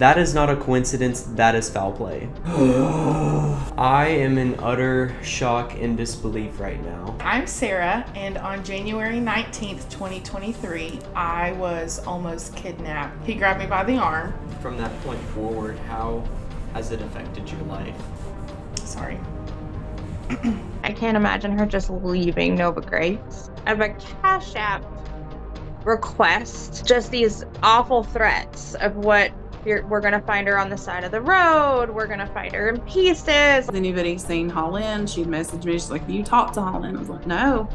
That is not a coincidence, that is foul play. I am in utter shock and disbelief right now. I'm Sarah, and on January 19th, 2023, I was almost kidnapped. He grabbed me by the arm. From that point forward, how has it affected your life? Sorry. I can't imagine her just leaving Nova Grace. I have a Cash App request, just these awful threats of what we're gonna find her on the side of the road, we're gonna find her in pieces. Has anybody seen Hollynn? She'd messaged me, she's like, you talked to Hollynn? I was like, no,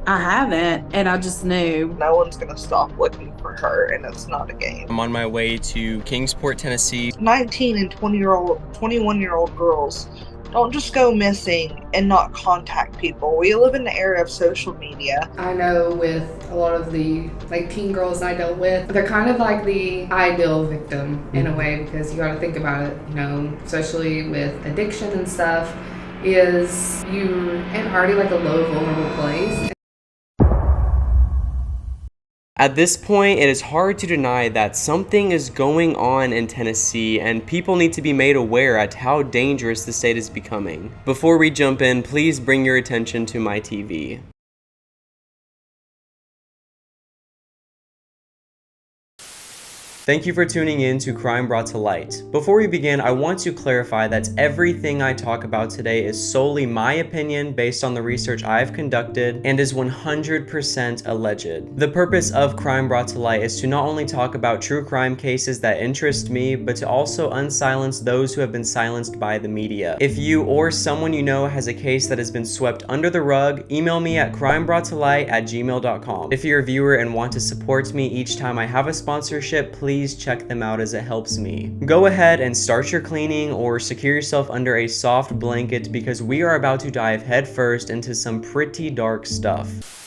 I haven't. And I just knew. No one's gonna stop looking for her, and it's not a game. I'm on my way to Kingsport, Tennessee. 19 and 21-year-old girls don't just go missing and not contact people. We live in the era of social media. I know with a lot of the teen girls I dealt with, they're kind of like the ideal victim in a way, because you got to think about it, especially with addiction and stuff, is you're in already like a low vulnerable place. At this point, it is hard to deny that something is going on in Tennessee and people need to be made aware at how dangerous the state is becoming. Before we jump in, please bring your attention to my TV. Thank you for tuning in to Crime Brought to Light. Before we begin, I want to clarify that everything I talk about today is solely my opinion based on the research I've conducted and is 100% alleged. The purpose of Crime Brought to Light is to not only talk about true crime cases that interest me, but to also unsilence those who have been silenced by the media. If you or someone you know has a case that has been swept under the rug, email me at crimebroughtolight@gmail.com. If you're a viewer and want to support me each time I have a sponsorship, please check them out as it helps me. Go ahead and start your cleaning or secure yourself under a soft blanket because we are about to dive headfirst into some pretty dark stuff.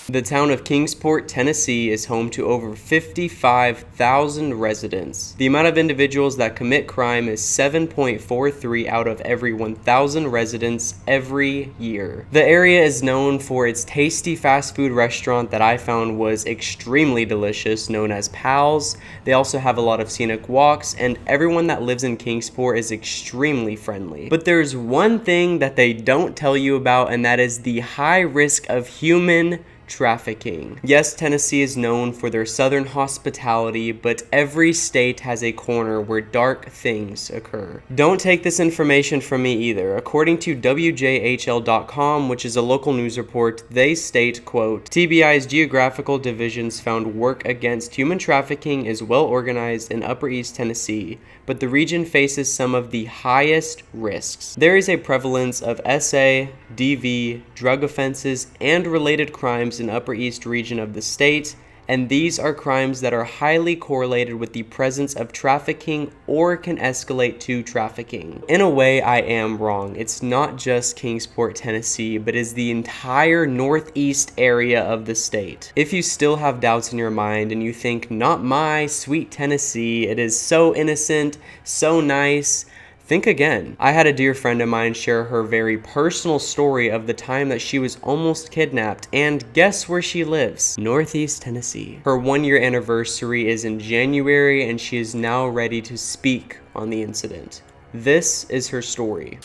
The town of Kingsport, Tennessee is home to over 55,000 residents. The amount of individuals that commit crime is 7.43 out of every 1,000 residents every year. The area is known for its tasty fast food restaurant that I found was extremely delicious, known as Pal's. They also have a lot of scenic walks, and everyone that lives in Kingsport is extremely friendly. But there's one thing that they don't tell you about, and that is the high risk of human trafficking. Yes, Tennessee is known for their southern hospitality, but every state has a corner where dark things occur. Don't take this information from me either. According to WJHL.com, which is a local news report, they state, quote, TBI's geographical divisions found work against human trafficking is well organized in Upper East Tennessee, but the region faces some of the highest risks. There is a prevalence of SA, DV, drug offenses, and related crimes in Upper East region of the state, and these are crimes that are highly correlated with the presence of trafficking or can escalate to trafficking. In a way, I am wrong. It's not just Kingsport, Tennessee, but is the entire northeast area of the state. If you still have doubts in your mind and you think, not my sweet Tennessee, it is so innocent, so nice, think again. I had a dear friend of mine share her very personal story of the time that she was almost kidnapped, and guess where she lives? Northeast Tennessee. Her 1-year anniversary is in January, and she is now ready to speak on the incident. This is her story.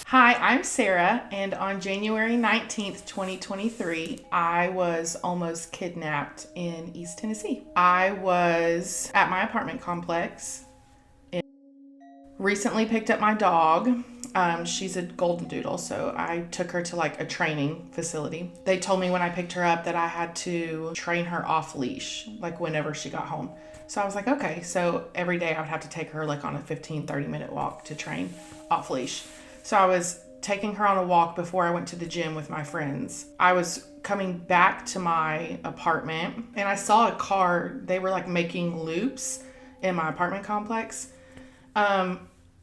Hi, I'm Sarah, and on January 19th, 2023, I was almost kidnapped in East Tennessee. I was at my apartment complex. Recently picked up my dog. She's a golden doodle, so I took her to a training facility. They told me when I picked her up that I had to train her off leash, whenever she got home. So I was like, okay. So every day I would have to take her on a 15-30 minute walk to train off leash. So I was taking her on a walk before I went to the gym with my friends. I was coming back to my apartment and I saw a car. They were making loops in my apartment complex.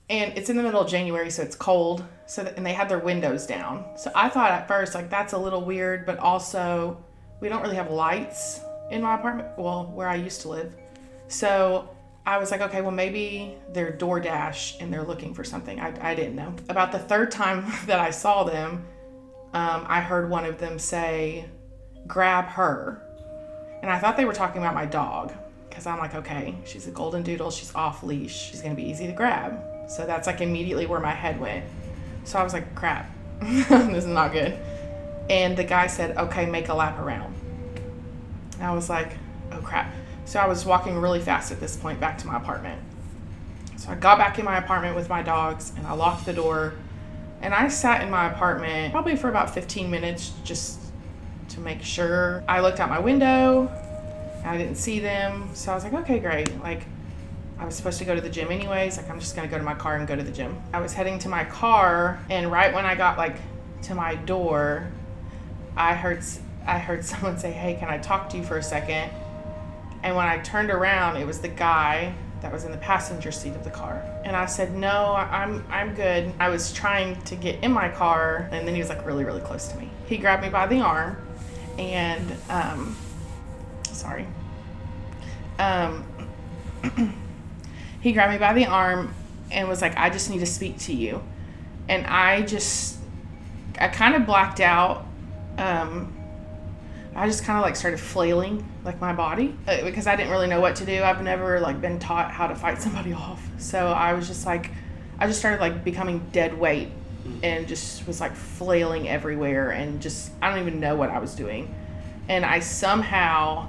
And it's in the middle of January, so it's cold. And they had their windows down. So I thought at first, that's a little weird, but also we don't really have lights in my apartment, where I used to live. So I was like, okay, well, maybe they're DoorDash and they're looking for something. I didn't know. About the third time that I saw them, I heard one of them say, grab her. And I thought they were talking about my dog. because I'm like, okay, she's a golden doodle, she's off leash, she's gonna be easy to grab. So that's like immediately where my head went. So I was like, crap, this is not good. And the guy said, okay, make a lap around. And I was like, oh crap. So I was walking really fast at this point back to my apartment. So I got back in my apartment with my dogs and I locked the door. And I sat in my apartment probably for about 15 minutes just to make sure. I looked out my window, I didn't see them. So I was like, okay, great. Like, I was supposed to go to the gym anyways. Like, I'm just gonna go to my car and go to the gym. I was heading to my car, and right when I got like to my door, I heard someone say, hey, can I talk to you for a second? And when I turned around, it was the guy that was in the passenger seat of the car. And I said, no, I'm good. I was trying to get in my car, and then he was like really, really close to me. He grabbed me by the arm, and he grabbed me by the arm and was like, I just need to speak to you. And I kind of blacked out. I just kind of like started flailing like my body because I didn't really know what to do. I've never like been taught how to fight somebody off. So I was just like, I just started like becoming dead weight and just was like flailing everywhere and just, I don't even know what I was doing. And I somehow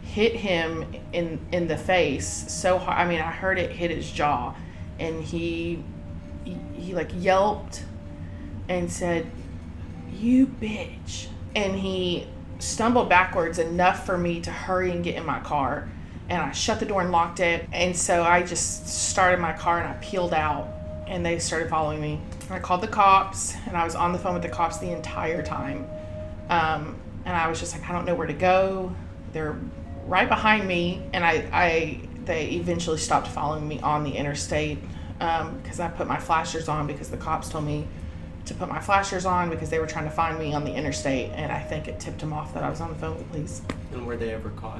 hit him in the face so hard. I mean, I heard it hit his jaw, and he like yelped and said, you bitch. And he stumbled backwards enough for me to hurry and get in my car, and I shut the door and locked it. And so I just started my car and I peeled out, and they started following me. I called the cops, and I was on the phone with the cops the entire time. And I was just like, I don't know where to go. They're right behind me, and they eventually stopped following me on the interstate because I put my flashers on because the cops told me to put my flashers on because they were trying to find me on the interstate, and I think it tipped them off that I was on the phone with the police. And were they ever caught?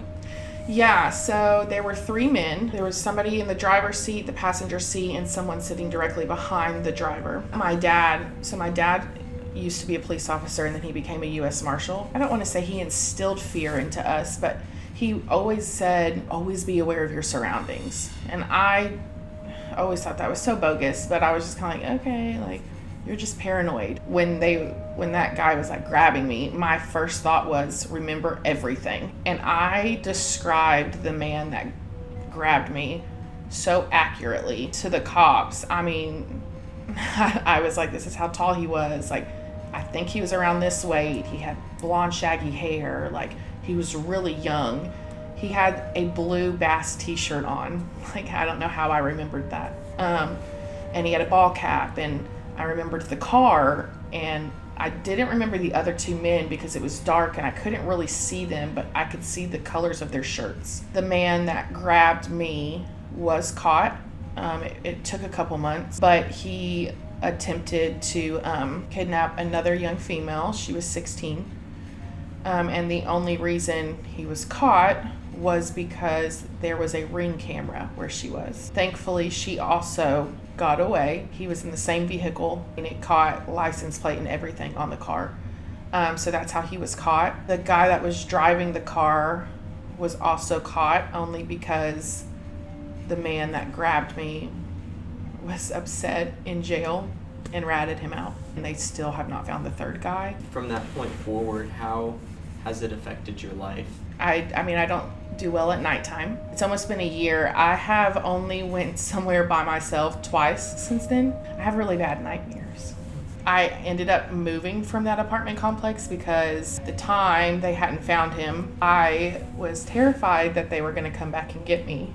Yeah, so there were 3 men. There was somebody in the driver's seat, the passenger seat, and someone sitting directly behind the driver. My dad used to be a police officer, and then he became a U.S. Marshal. I don't want to say he instilled fear into us, but he always said, always be aware of your surroundings. And I always thought that was so bogus, but I was just kind of like, okay, like, you're just paranoid. When that guy was like grabbing me, my first thought was, remember everything. And I described the man that grabbed me so accurately to the cops. I mean, I was like, this is how tall he was. Like, I think he was around this weight. He had blonde, shaggy hair. Like, he was really young. He had a blue Bass t-shirt on. Like, I don't know how I remembered that. And he had a ball cap, and I remembered the car, and I didn't remember the other 2 men because it was dark and I couldn't really see them, but I could see the colors of their shirts. The man that grabbed me was caught. It took a couple months, but he attempted to kidnap another young female. She was 16. And the only reason he was caught was because there was a Ring camera where she was. Thankfully, she also got away. He was in the same vehicle, and it caught license plate and everything on the car. So that's how he was caught. The guy that was driving the car was also caught only because the man that grabbed me was upset in jail and ratted him out. And they still have not found the third guy. From that point forward, how has it affected your life? I mean, I don't do well at nighttime. It's almost been a year. I have only went somewhere by myself twice since then. I have really bad nightmares. I ended up moving from that apartment complex because at the time they hadn't found him. I was terrified that they were going to come back and get me.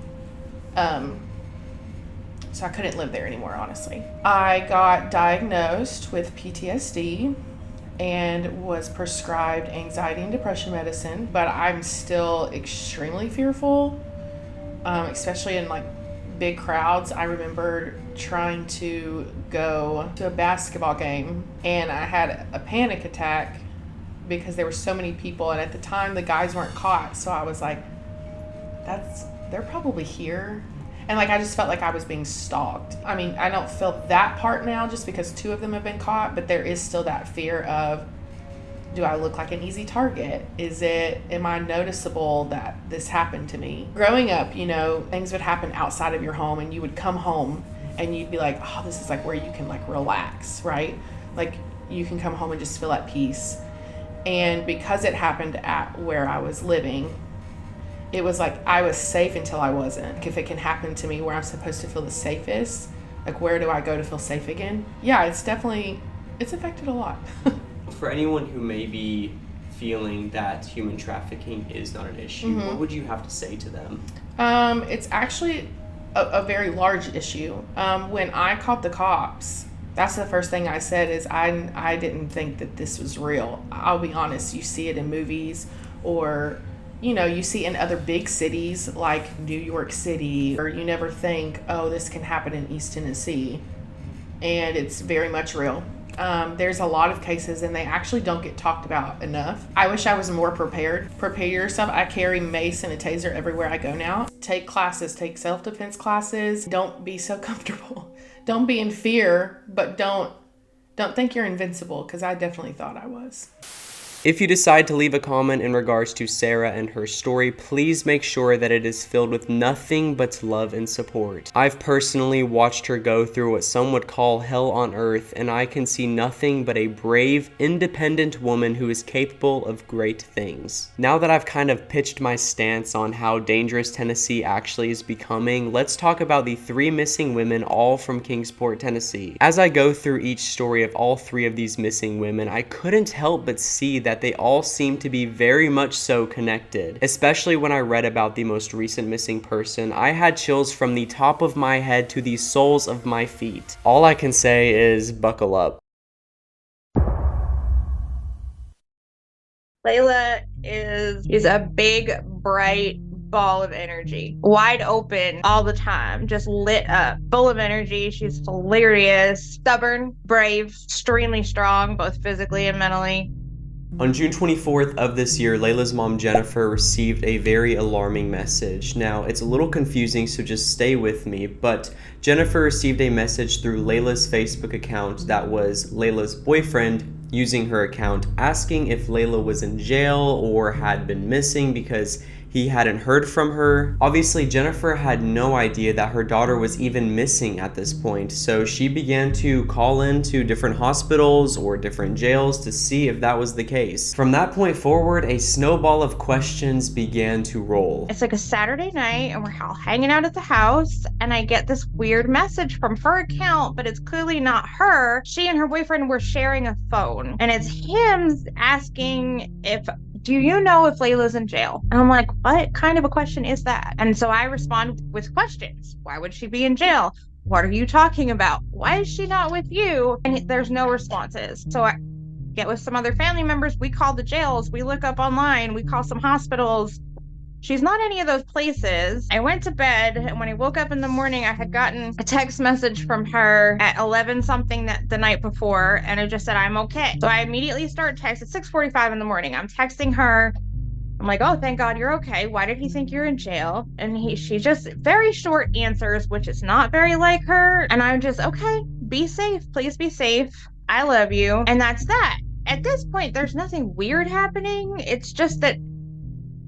So I couldn't live there anymore, honestly. I got diagnosed with PTSD and was prescribed anxiety and depression medicine, but I'm still extremely fearful, especially in like big crowds. I remember trying to go to a basketball game, and I had a panic attack because there were so many people, and at the time the guys weren't caught, so I was like, they're probably here. And like, I just felt like I was being stalked. I mean, I don't feel that part now just because 2 of them have been caught, but there is still that fear of Do I look like an easy target? Am I noticeable that this happened to me? Growing up, things would happen outside of your home, and you would come home and you'd be like, oh, this is like where you can like relax, right? Like you can come home and just feel at peace. And because it happened at where I was living, it was like I was safe until I wasn't. If it can happen to me where I'm supposed to feel the safest, like where do I go to feel safe again? Yeah, it's affected a lot. For anyone who may be feeling that human trafficking is not an issue, what would you have to say to them? It's actually a very large issue. When I called the cops, that's the first thing I said is I didn't think that this was real. I'll be honest, you see it in movies, or you see in other big cities like New York City, or you never think, oh, this can happen in East Tennessee. And it's very much real. There's a lot of cases and they actually don't get talked about enough. I wish I was more prepared. Prepare yourself. I carry mace and a taser everywhere I go now. Take classes, take self-defense classes. Don't be so comfortable. Don't be in fear, but don't think you're invincible, because I definitely thought I was. If you decide to leave a comment in regards to Sarah and her story, please make sure that it is filled with nothing but love and support. I've personally watched her go through what some would call hell on earth, and I can see nothing but a brave, independent woman who is capable of great things. Now that I've kind of pitched my stance on how dangerous Tennessee actually is becoming, let's talk about the 3 missing women, all from Kingsport, Tennessee. As I go through each story of all 3 of these missing women, I couldn't help but see that they all seem to be very much so connected. Especially when I read about the most recent missing person, I had chills from the top of my head to the soles of my feet. All I can say is buckle up. Layla is a big, bright ball of energy, wide open all the time, just lit up, full of energy. She's hilarious, stubborn, brave, extremely strong, both physically and mentally. On June 24th of this year, Layla's mom Jennifer received a very alarming message. Now, it's a little confusing, so just stay with me, but Jennifer received a message through Layla's Facebook account that was Layla's boyfriend using her account, asking if Layla was in jail or had been missing because he hadn't heard from her. Obviously, Jennifer had no idea that her daughter was even missing at this point, so she began to call into different hospitals or different jails to see if that was the case. From that point forward, a snowball of questions began to roll. It's like a Saturday night and we're all hanging out at the house, and I get this weird message from her account, but it's clearly not her. She and her boyfriend were sharing a phone, and it's him asking do you know if Layla's in jail? And I'm like, what kind of a question is that? And so I respond with questions. Why would she be in jail? What are you talking about? Why is she not with you? And there's no responses. So I get with some other family members. We call the jails. We look up online. We call some hospitals. She's not any of those places. I went to bed, and when I woke up in the morning, I had gotten a text message from her at 11 something the night before, and it just said, I'm okay. So I immediately start text at 6:45 in the morning. I'm texting her. I'm like, oh, thank God you're okay. Why did he think you're in jail? And she just very short answers, which is not very like her. And I'm just, okay, be safe. Please be safe. I love you. And that's that. At this point, there's nothing weird happening. It's just that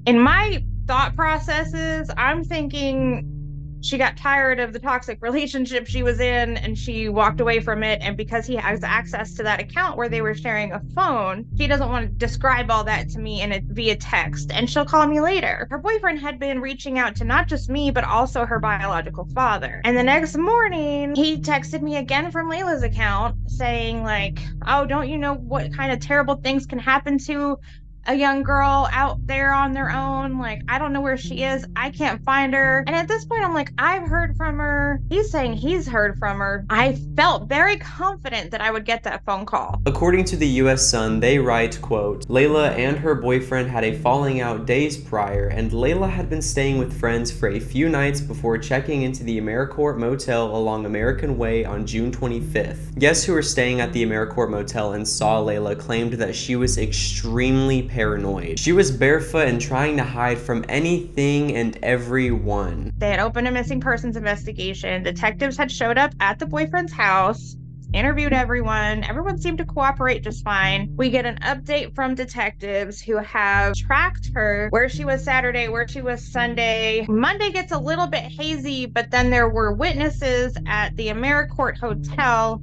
in my thought processes, I'm thinking she got tired of the toxic relationship she was in and she walked away from it. And because he has access to that account where they were sharing a phone, she doesn't want to describe all that to me via text, and she'll call me later. Her boyfriend had been reaching out to not just me, but also her biological father. And the next morning, he texted me again from Layla's account saying like, oh, don't you know what kind of terrible things can happen to a young girl out there on their own? Like, I don't know where she is. I can't find her. And at this point, I'm like, I've heard from her. He's saying he's heard from her. I felt very confident that I would get that phone call. According to the US Sun, they write, quote, Layla and her boyfriend had a falling out days prior, and Layla had been staying with friends for a few nights before checking into the AmeriCorps Motel along American Way on June 25th. Guests who were staying at the AmeriCorps Motel and saw Layla claimed that she was extremely paranoid. She was barefoot and trying to hide from anything and everyone. They had opened a missing persons investigation. Detectives had showed up at the boyfriend's house, interviewed everyone. Everyone seemed to cooperate just fine. We get an update from detectives who have tracked her, where she was Saturday, where she was Sunday. Monday gets a little bit hazy, but then there were witnesses at the AmeriCorps Hotel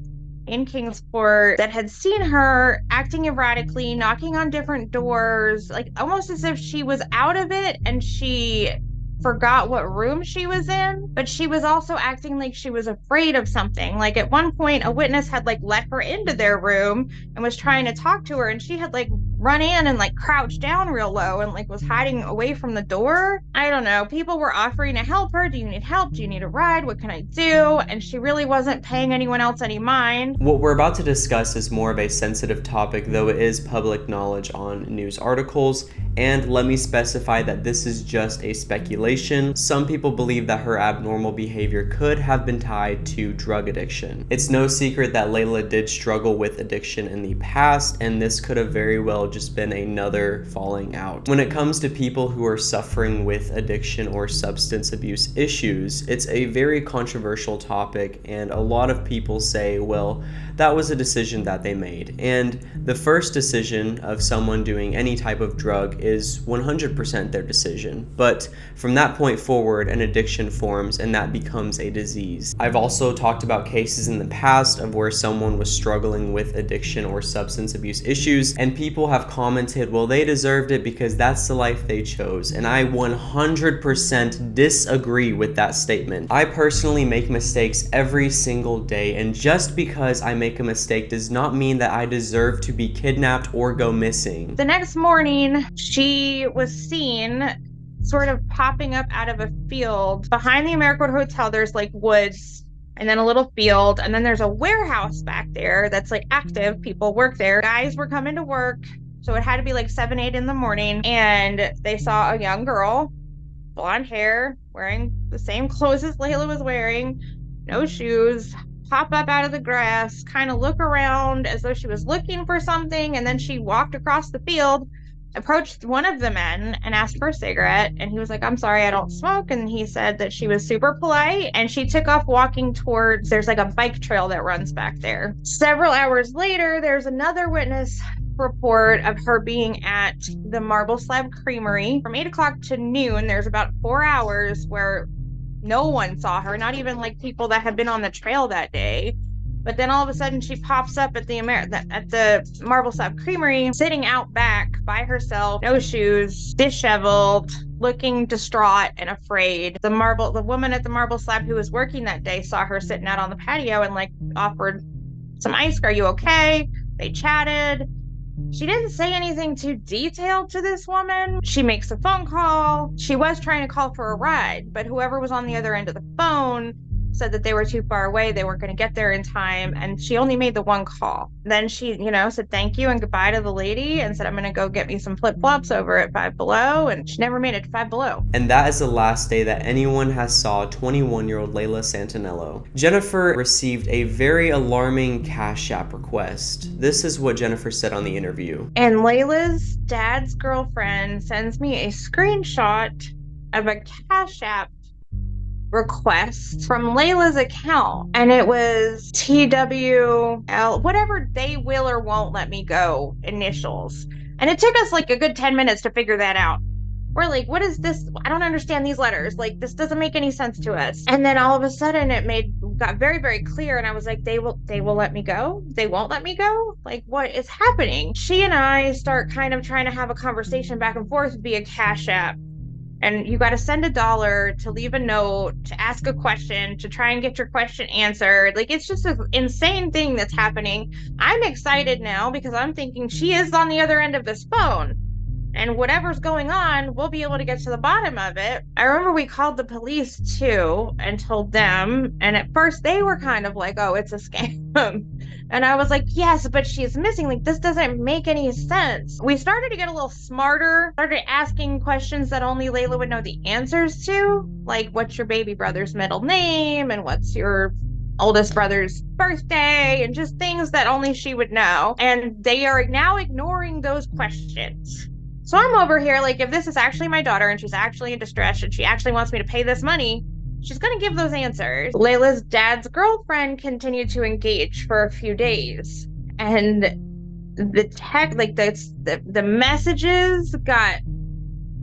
in Kingsport that had seen her acting erratically, knocking on different doors, like almost as if she was out of it and she forgot what room she was in, but she was also acting like she was afraid of something. Like at one point, a witness had like let her into their room and was trying to talk to her, and she had like run in and like crouched down real low and like was hiding away from the door. I don't know. People were offering to help her. Do you need help? Do you need a ride? What can I do? And she really wasn't paying anyone else any mind. What we're about to discuss is more of a sensitive topic, though it is public knowledge on news articles. And let me specify that this is just a speculation. Some people believe that her abnormal behavior could have been tied to drug addiction. It's no secret that Layla did struggle with addiction in the past, and this could have very well just been another falling out. When it comes to people who are suffering with addiction or substance abuse issues, it's a very controversial topic, and a lot of people say, well, that was a decision that they made. And the first decision of someone doing any type of drug is 100% their decision. But from that point forward, an addiction forms and that becomes a disease. I've also talked about cases in the past of where someone was struggling with addiction or substance abuse issues, and people have commented, well, they deserved it because that's the life they chose. And I 100% disagree with that statement. I personally make mistakes every single day, and just because I make a mistake does not mean that I deserve to be kidnapped or go missing. The next morning, she was seen sort of popping up out of a field. Behind the AmeriCorps Hotel, there's like woods and then a little field, and then there's a warehouse back there that's like active. People work there. Guys were coming to work, so it had to be like 7, 8 in the morning, and they saw a young girl, blonde hair, wearing the same clothes as Layla was wearing, no shoes, pop up out of the grass, kind of look around as though she was looking for something, and then she walked across the field, approached one of the men and asked for a cigarette, and he was like, I'm sorry, I don't smoke. And he said that she was super polite, and she took off walking towards, there's like a bike trail that runs back there. Several hours later, there's another witness report of her being at the Marble Slab Creamery from 8 o'clock to noon. There's about 4 hours where no one saw her, not even like people that had been on the trail that day. But then all of a sudden she pops up at the Marble Slab Creamery, sitting out back by herself, no shoes, disheveled, looking distraught and afraid. The woman at the Marble Slab who was working that day saw her sitting out on the patio and like offered some ice. Are you okay? They chatted. She didn't say anything too detailed to this woman. She makes a phone call. She was trying to call for a ride, but whoever was on the other end of the phone said that they were too far away. They weren't going to get there in time. And she only made the one call. Then she, said thank you and goodbye to the lady and said, I'm going to go get me some flip-flops over at Five Below. And she never made it to Five Below. And that is the last day that anyone has saw 21-year-old Layla Santanello. Jennifer received a very alarming Cash App request. This is what Jennifer said on the interview. And Layla's dad's girlfriend sends me a screenshot of a Cash App request from Layla's account, and it was TWL, whatever they will or won't let me go initials. And it took us like a good 10 minutes to figure that out. We're like, what is this? I don't understand these letters. Like, this doesn't make any sense to us. And then all of a sudden got very, very clear. And I was like, they will let me go? They won't let me go? Like, what is happening? She and I start kind of trying to have a conversation back and forth via Cash App. And you got to send $1 to leave a note, to ask a question, to try and get your question answered. Like, it's just an insane thing that's happening. I'm excited now because I'm thinking she is on the other end of this phone. And whatever's going on, we'll be able to get to the bottom of it. I remember we called the police too and told them. And at first they were kind of like, oh, it's a scam. And I was like, yes, but she's missing. Like, this doesn't make any sense. We started to get a little smarter, started asking questions that only Layla would know the answers to. Like, what's your baby brother's middle name? And what's your oldest brother's birthday? And just things that only she would know. And they are now ignoring those questions. So I'm over here like, if this is actually my daughter and she's actually in distress and she actually wants me to pay this money, she's going to give those answers. Layla's dad's girlfriend continued to engage for a few days. And the tech, like the messages got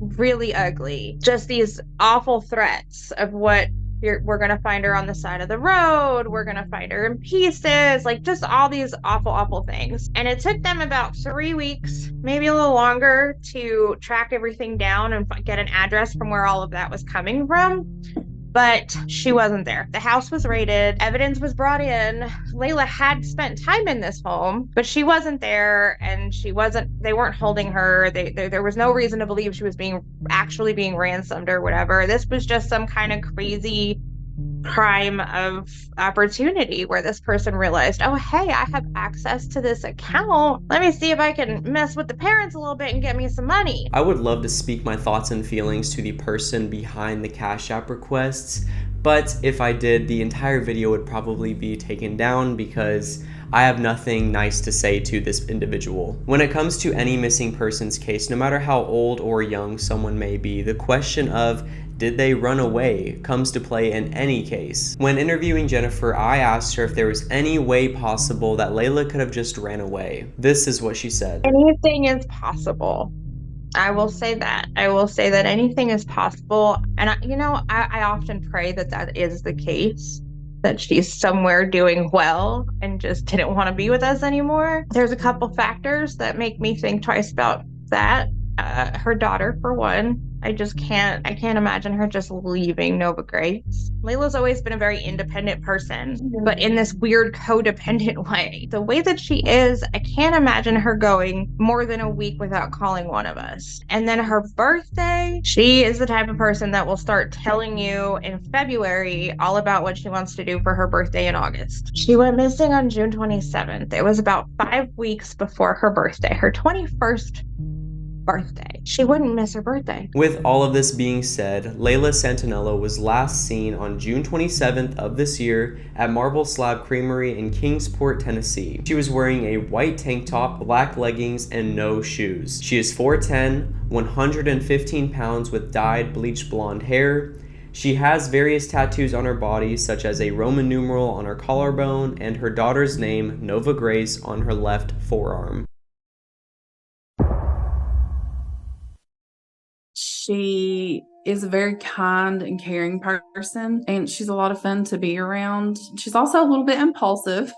really ugly. Just these awful threats of what we're going to find her on the side of the road. We're going to find her in pieces. Like just all these awful, awful things. And it took them about 3 weeks, maybe a little longer, to track everything down and get an address from where all of that was coming from. But she wasn't there. The house was raided. Evidence was brought in. Layla had spent time in this home, but she wasn't there, and they weren't holding her. There was no reason to believe she was actually being ransomed or whatever. This was just some kind of crazy crime of opportunity where this person realized, oh, hey, I have access to this account. Let me see if I can mess with the parents a little bit and get me some money. I would love to speak my thoughts and feelings to the person behind the Cash App requests, but if I did, the entire video would probably be taken down because I have nothing nice to say to this individual. When it comes to any missing persons case, no matter how old or young someone may be, the question of did they run away comes to play in any case. When interviewing Jennifer, I asked her if there was any way possible that Layla could have just ran away. This is what she said. Anything is possible. I will say that. I will say that anything is possible. And I often pray that is the case, that she's somewhere doing well and just didn't want to be with us anymore. There's a couple factors that make me think twice about that. Her daughter, for one. I can't imagine her just leaving Nova Grace. Layla's always been a very independent person, but in this weird codependent way. The way that she is, I can't imagine her going more than a week without calling one of us. And then her birthday, she is the type of person that will start telling you in February all about what she wants to do for her birthday in August. She went missing on June 27th. It was about 5 weeks before her birthday, her 21st birthday. She wouldn't miss her birthday. With all of this being said, Layla Santanello was last seen on June 27th of this year at Marble Slab Creamery in Kingsport, Tennessee. She was wearing a white tank top, black leggings, and no shoes. She is 4'10", 115 pounds with dyed bleached blonde hair. She has various tattoos on her body, such as a Roman numeral on her collarbone and her daughter's name, Nova Grace, on her left forearm. She is a very kind and caring person, and she's a lot of fun to be around. She's also a little bit impulsive.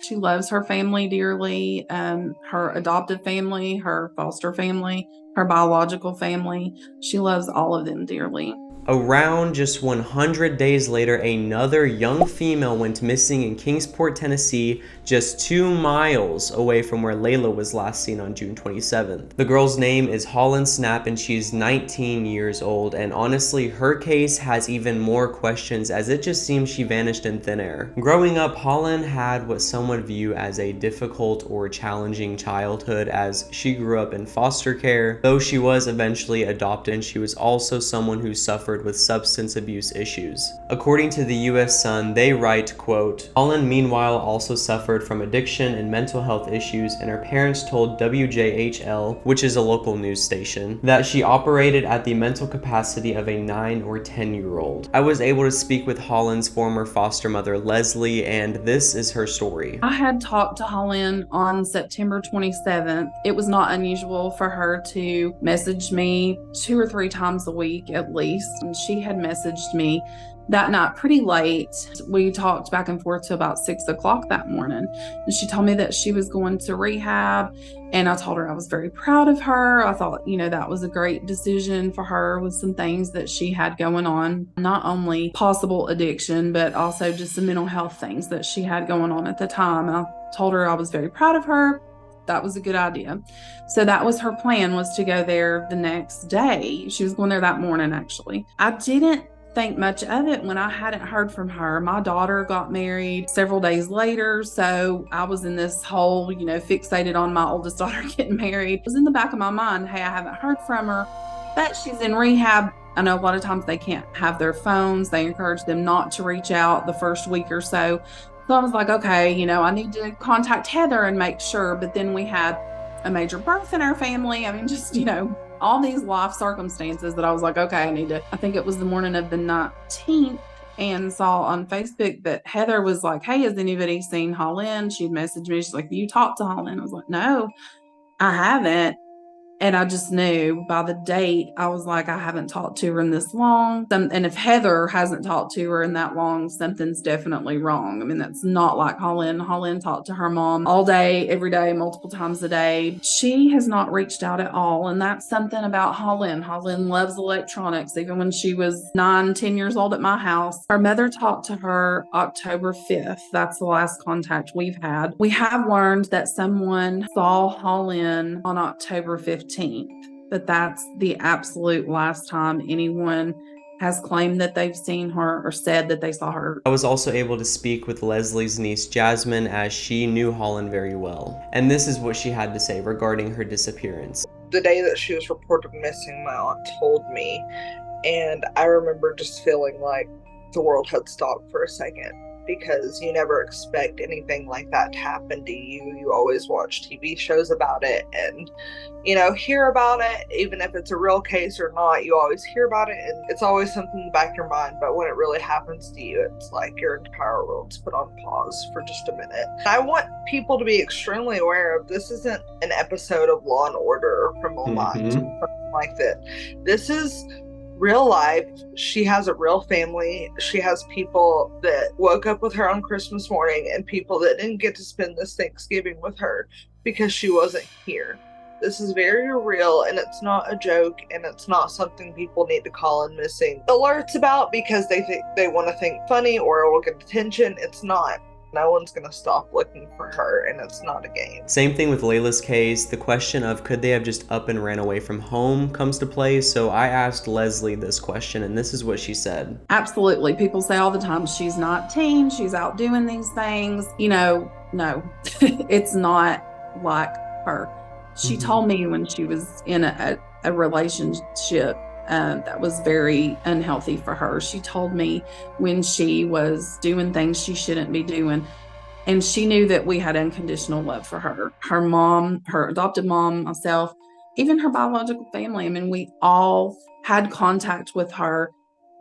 She loves her family dearly, her adoptive family, her foster family, her biological family. She loves all of them dearly. Around just 100 days later, another young female went missing in Kingsport, Tennessee, just 2 miles away from where Layla was last seen on June 27th. The girl's name is Hollynn Snapp, and she's 19 years old, and honestly, her case has even more questions as it just seems she vanished in thin air. Growing up, Hollynn had what some would view as a difficult or challenging childhood, as she grew up in foster care. Though she was eventually adopted, and she was also someone who suffered with substance abuse issues. According to the US Sun, they write, quote, Hollynn meanwhile also suffered from addiction and mental health issues, and her parents told WJHL, which is a local news station, that she operated at the mental capacity of a 9 or 10-year-old. I was able to speak with Hollynn's former foster mother, Leslie, and this is her story. I had talked to Hollynn on September 27th. It was not unusual for her to message me 2 or 3 times a week at least. And she had messaged me that night pretty late. We talked back and forth to about 6 o'clock that morning. And she told me that she was going to rehab. And I told her I was very proud of her. I thought, that was a great decision for her with some things that she had going on. Not only possible addiction, but also just some mental health things that she had going on at the time. And I told her I was very proud of her. That was a good idea. So that was her plan, was to go there the next day. She was going there that morning, actually. I didn't think much of it when I hadn't heard from her. My daughter got married several days later, so I was in this whole, fixated on my oldest daughter getting married. It was in the back of my mind, hey, I haven't heard from her, but she's in rehab. I know a lot of times they can't have their phones. They encourage them not to reach out the first week or so. So I was like, okay, I need to contact Heather and make sure. But then we had a major birth in our family. I mean, just, all these life circumstances that I was like, okay, I think it was the morning of the 19th and saw on Facebook that Heather was like, hey, has anybody seen Hollynn? She'd messaged me. She's like, you talked to Hollynn? I was like, no, I haven't. And I just knew by the date, I was like, I haven't talked to her in this long. And if Heather hasn't talked to her in that long, something's definitely wrong. I mean, that's not like Hollynn. Hollynn talked to her mom all day, every day, multiple times a day. She has not reached out at all. And that's something about Hollynn. Hollynn loves electronics. Even when she was 9, 10 years old at my house, her mother talked to her October 5th. That's the last contact we've had. We have learned that someone saw Hollynn on October 15th. But that's the absolute last time anyone has claimed that they've seen her or said that they saw her. I was also able to speak with Leslie's niece Jasmine, as she knew Hollynn very well. And this is what she had to say regarding her disappearance. The day that she was reported missing, my aunt told me, and I remember just feeling like the world had stopped for a second, because you never expect anything like that to happen to you. You always watch TV shows about it and, hear about it. Even if it's a real case or not, you always hear about it, and it's always something in the back of your mind. But when it really happens to you, it's like your entire world's put on pause for just a minute. I want people to be extremely aware of this. Isn't an episode of Law and Order or Criminal Minds or something like that. This is real life. She has a real family. She has people that woke up with her on Christmas morning and people that didn't get to spend this Thanksgiving with her because she wasn't here. This is very real, and it's not a joke, and it's not something people need to call in missing alerts about because they think they want to think funny or it will get attention. It's not. No one's going to stop looking for her, and it's not a game. Same thing with Layla's case. The question of could they have just up and ran away from home comes to play. So I asked Leslie this question, and this is what she said. Absolutely. People say all the time, she's 19, she's out doing these things. No, it's not like her. She told me when she was in a relationship that was very unhealthy for her. She told me when she was doing things she shouldn't be doing. And she knew that we had unconditional love for her. Her mom, her adopted mom, myself, even her biological family. I mean, we all had contact with her.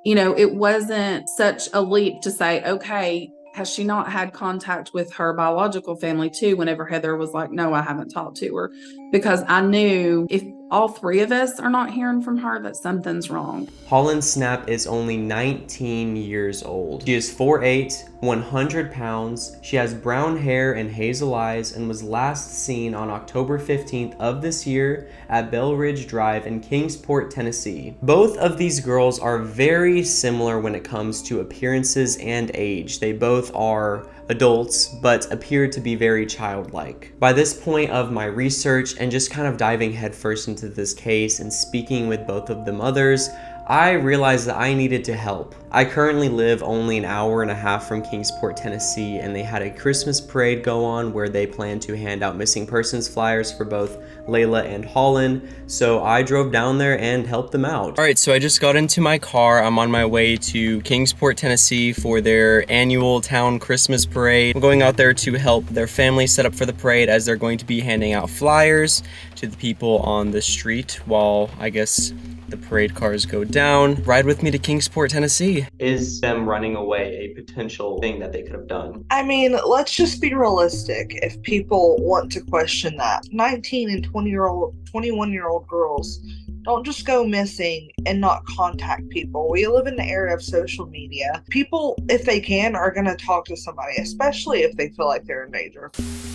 It wasn't such a leap to say, okay, has she not had contact with her biological family too? Whenever Heather was like, no, I haven't talked to her, because I knew if all three of us are not hearing from her, that something's wrong. Hollynn Snapp is only 19 years old. She is 4'8", 100 pounds. She has brown hair and hazel eyes and was last seen on October 15th of this year at Bell Ridge Drive in Kingsport, Tennessee. Both of these girls are very similar when it comes to appearances and age. They both are adults, but appear to be very childlike. By this point of my research and just kind of diving headfirst into this case and speaking with both of the mothers, I realized that I needed to help. I currently live only an hour and a half from Kingsport, Tennessee, and they had a Christmas parade go on where they planned to hand out missing persons flyers for both Layla and Hollynn, so I drove down there and helped them out. Alright, so I just got into my car. I'm on my way to Kingsport, Tennessee for their annual town Christmas parade. I'm going out there to help their family set up for the parade, as they're going to be handing out flyers to the people on the street while, I guess, the parade cars go down. Ride with me to Kingsport, Tennessee. Is them running away a potential thing that they could have done? I mean, let's just be realistic. If people want to question that, 19 and 21-year-old girls don't just go missing and not contact people. We live in the era of social media. People, if they can, are going to talk to somebody, especially if they feel like they're in danger.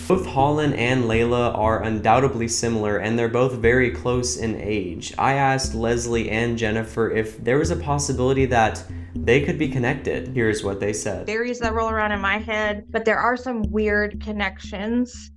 Both Hollynn and Layla are undoubtedly similar, and they're both very close in age. I asked Leslie and Jennifer if there was a possibility that they could be connected. Here's what they said. Theories that roll around in my head, but there are some weird connections.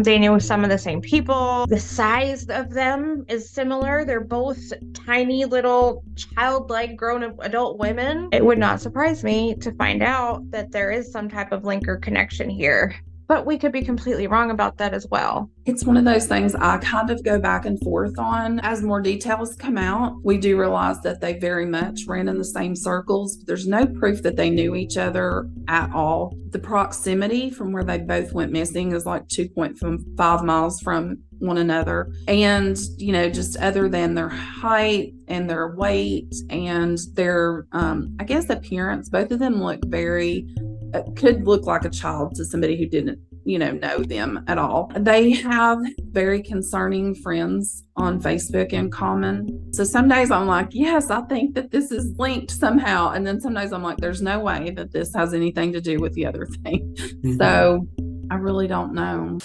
They knew some of the same people. The size of them is similar. They're both tiny little childlike grown adult women. It would not surprise me to find out that there is some type of link or connection here. but we could be completely wrong about that as well. It's one of those things I kind of go back and forth on. As more details come out, we do realize that they very much ran in the same circles. There's no proof that they knew each other at all. The proximity from where they both went missing is like 2.5 miles from one another. And, just other than their height and their weight and their, I guess, appearance, both of them look could look like a child to somebody who didn't know them at all. They have very concerning friends on Facebook in common. So some days I'm like, yes, I think that this is linked somehow. And then some days I'm like, there's no way that this has anything to do with the other thing. Mm-hmm. So I really don't know.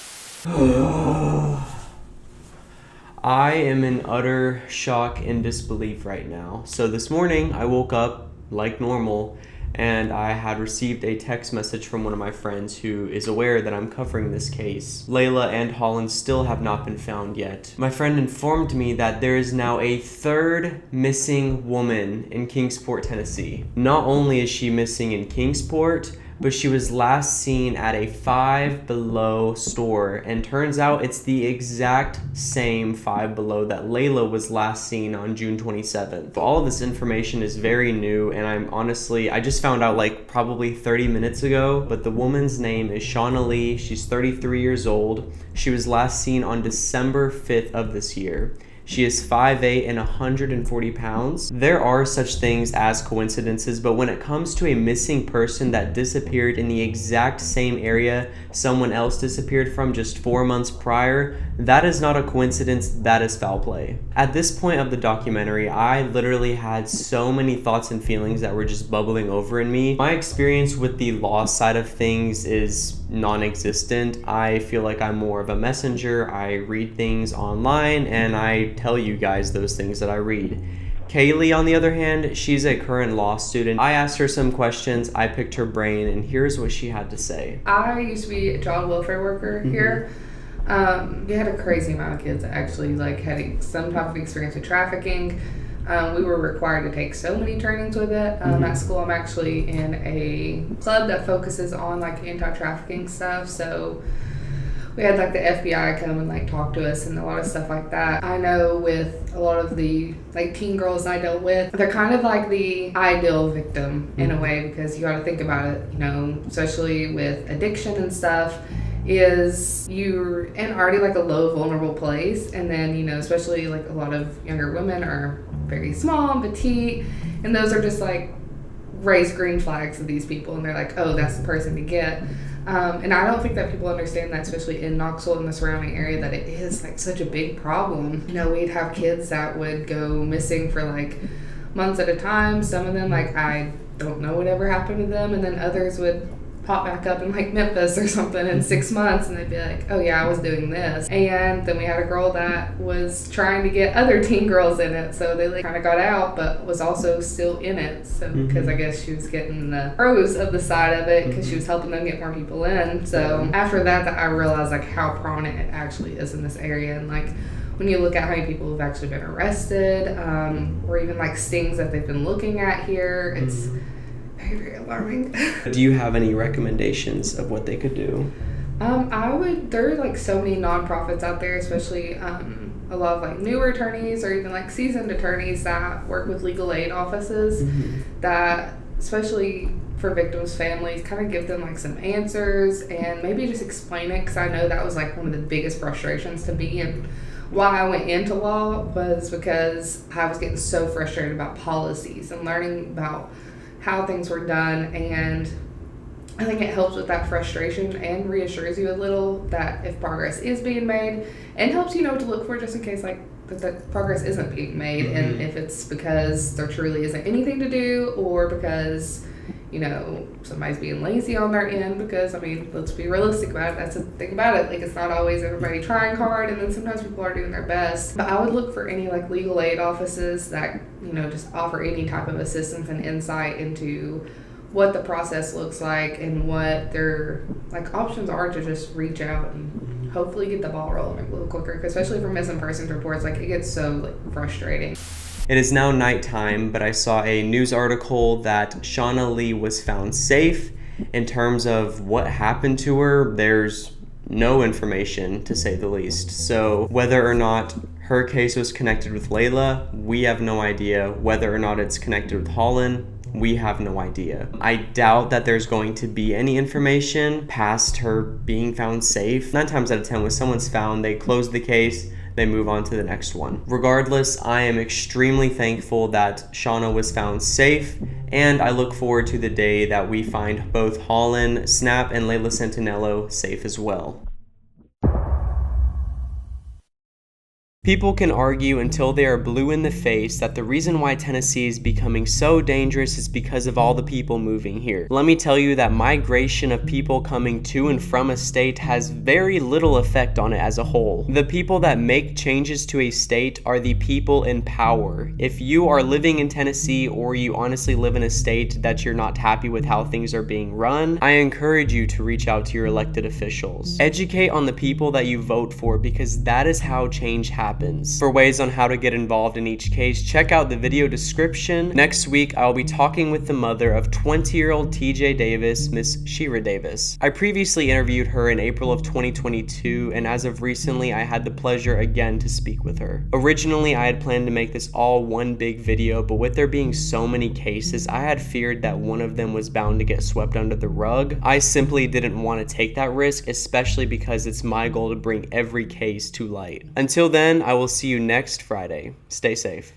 I am in utter shock and disbelief right now. So this morning I woke up like normal, and I had received a text message from one of my friends who is aware that I'm covering this case. Layla and Hollynn still have not been found yet. My friend informed me that there is now a third missing woman in Kingsport, Tennessee. Not only is she missing in Kingsport, but she was last seen at a Five Below store, and turns out it's the exact same Five Below that Layla was last seen on June 27th. All of this information is very new, and I just found out like probably 30 minutes ago, but the woman's name is Shauna Lee. She's 33 years old. She was last seen on December 5th of this year. She is 5'8" and 140 pounds. There are such things as coincidences, but when it comes to a missing person that disappeared in the exact same area someone else disappeared from just 4 months prior, that is not a coincidence, that is foul play. At this point of the documentary, I literally had so many thoughts and feelings that were just bubbling over in me. My experience with the loss side of things is non-existent. I feel like I'm more of a messenger. I read things online and I tell you guys those things that I read. Kaylee, on the other hand, she's a current law student. I asked her some questions, I picked her brain, and here's what she had to say. I used to be a child welfare worker here. We had a crazy amount of kids that actually had some type of experience with trafficking. We were required to take so many trainings with it. At school, I'm actually in a club that focuses on anti-trafficking stuff. So we had the FBI come and talk to us and a lot of stuff like that. I know with a lot of the teen girls I dealt with, they're kind of the ideal victim in a way, because you got to think about it, especially with addiction and stuff, is you're in already a low vulnerable place, and then especially a lot of younger women are very small and petite, and those are just raised green flags of these people, and they're oh, that's the person to get. And I don't think that people understand that, especially in Knoxville and the surrounding area, that it is such a big problem. We'd have kids that would go missing for months at a time. Some of them I don't know whatever happened to them, and then others would pop back up in Memphis or something in 6 months, and they'd be oh yeah, I was doing this. And then we had a girl that was trying to get other teen girls in it, so they kind of got out but was also still in it, so because I guess she was getting the pros of the side of it, because she was helping them get more people in. So after that I realized how prominent it actually is in this area, and when you look at how many people have actually been arrested, or even stings that they've been looking at here, it's very, very alarming. Do you have any recommendations of what they could do? There are so many nonprofits out there, especially a lot of newer attorneys or even seasoned attorneys that work with legal aid offices that, especially for victims' families, kind of give them some answers and maybe just explain it, because I know that was one of the biggest frustrations to me, and why I went into law was because I was getting so frustrated about policies and learning about how things were done, and I think it helps with that frustration and reassures you a little that if progress is being made, and helps you know to look for, just in case that progress isn't being made, and if it's because there truly isn't anything to do, or because somebody's being lazy on their end, because let's be realistic about it. That's the thing about it, it's not always everybody trying hard, and then sometimes people are doing their best. But I would look for any legal aid offices that just offer any type of assistance and insight into what the process looks like and what their options are to just reach out and hopefully get the ball rolling a little quicker, especially for missing persons reports. It gets so frustrating. It is now nighttime, but I saw a news article that Shauna Lee was found safe in terms of what happened to her, there's no information, to say the least. So whether or not her case was connected with Layla, we have no idea. Whether or not it's connected with Hollynn, we have no idea. I doubt that there's going to be any information past her being found safe. 9 times out of 10, when someone's found, they close the case, they move on to the next one. Regardless, I am extremely thankful that Shauna was found safe, and I look forward to the day that we find both Hollynn Snapp and Layla Santanello safe as well. People can argue until they are blue in the face that the reason why Tennessee is becoming so dangerous is because of all the people moving here. Let me tell you that migration of people coming to and from a state has very little effect on it as a whole. The people that make changes to a state are the people in power. If you are living in Tennessee, or you honestly live in a state that you're not happy with how things are being run, I encourage you to reach out to your elected officials. Educate on the people that you vote for, because that is how change happens. For ways on how to get involved in each case, check out the video description. Next week, I will be talking with the mother of 20-year-old TJ Davis, Miss Shira Davis. I previously interviewed her in April of 2022, and as of recently, I had the pleasure again to speak with her. Originally, I had planned to make this all one big video, but with there being so many cases, I had feared that one of them was bound to get swept under the rug. I simply didn't want to take that risk, especially because it's my goal to bring every case to light. Until then, I will see you next Friday. Stay safe.